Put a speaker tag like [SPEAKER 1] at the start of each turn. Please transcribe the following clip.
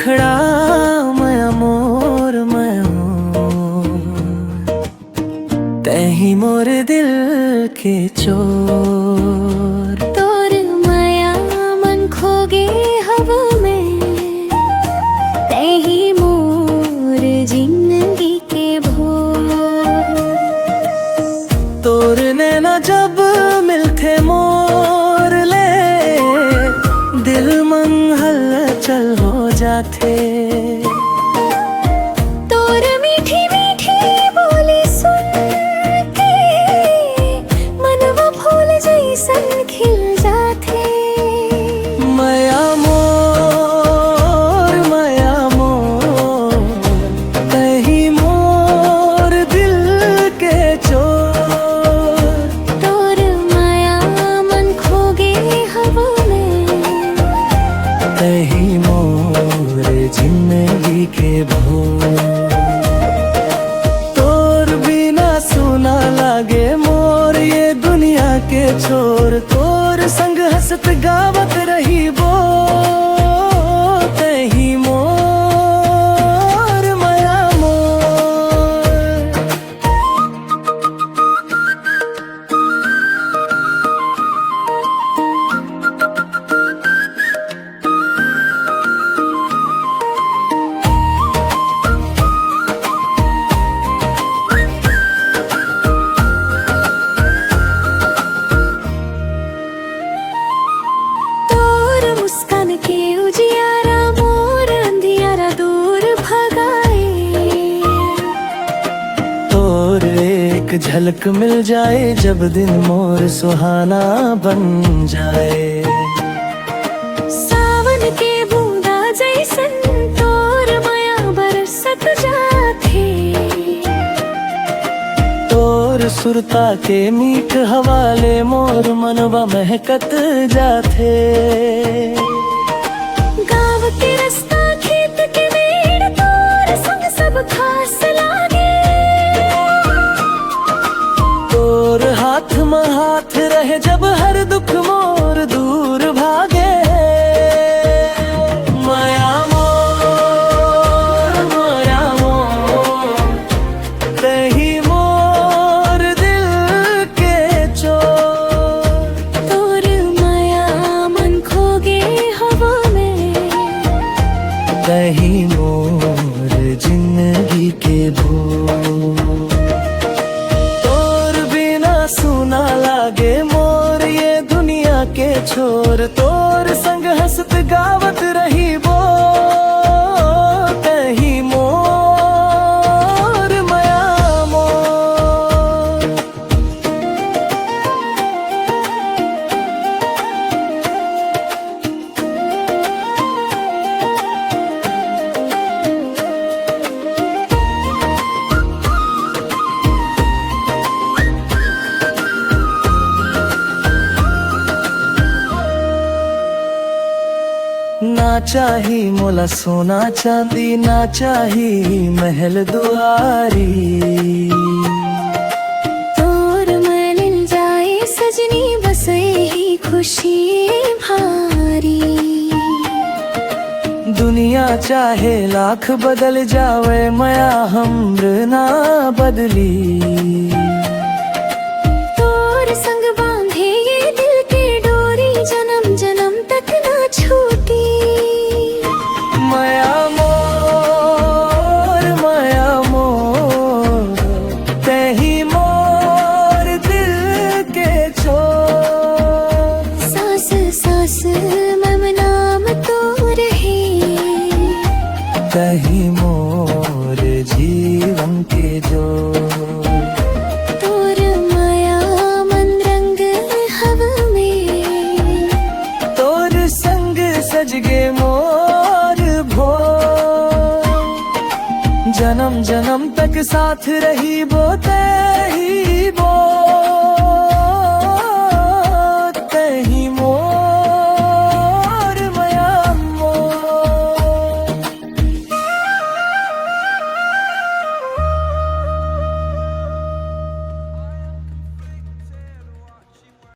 [SPEAKER 1] मुखड़ा माया मोर तही मोर दिल के चोर।
[SPEAKER 2] तोर माया मन खोगे हवा में, तही मोर जिंदगी के भोर।
[SPEAKER 1] तोर नैना जब मिलते मोर ले, दिल मन हलचल हो जाते।
[SPEAKER 2] तोर मीठी मीठी बोली सुन के, मनवा फूल जैसन खिल जाते।
[SPEAKER 1] माया मोर तही मोर दिल के चोर।
[SPEAKER 2] तोर माया मन खोगे हवा में,
[SPEAKER 1] तही मोर जिंदगी के भोर। तोर बिना सुना लागे मोर ये दुनिया के छोर। तोर संग हंसत गावत रही बो, तही मोर माया मोर।
[SPEAKER 2] मुस्कान के उजियारा मोर अंधियारा दूर भगाए।
[SPEAKER 1] तोर एक झलक मिल जाए जब दिन मोर सुहाना बन जाए।
[SPEAKER 2] सावन के बूंदा जैसन तोर माया बरसत जाथे।
[SPEAKER 1] तोर सुरता के मीठ हवाले मोर मनवा महकत जाथे।
[SPEAKER 2] गाँव के रास्ता खेत के मेड़ तोर संग सब खास लागे।
[SPEAKER 1] तोर हाथ में हाथ रहे जब हर दुख मोर दूर भागे। माया मोर तही मोर दिल के चोर।
[SPEAKER 2] तोर माया मन खोगे हवा में,
[SPEAKER 1] तही मोर जिंदगी के भोर। तोर बिना सुना लागे मोर ये दुनिया के छोर। तोर संग हंसत गावत रही बो, तही मोर माया मोर। ना चाही मोला सोना चांदी, ना चाही महल दुआरी।
[SPEAKER 2] तोर मिल जाए सजनी बस यही खुशी भारी।
[SPEAKER 1] दुनिया चाहे लाख बदल जावे माया हमर ना बदली।
[SPEAKER 2] तोर संग बांधे ये दिल के डोरी, जन्म जन्म तक ना छूटी।
[SPEAKER 1] माया मोर तही मोर दिल के छोर।
[SPEAKER 2] सांस सांस मम नाम तो रहे,
[SPEAKER 1] तही मोर जीवन के जोर।
[SPEAKER 2] तोर माया मन रंग हवा में,
[SPEAKER 1] तोर संग सजगे मोर भोर। जन्म जन्म तक साथ रही बो, तही बो।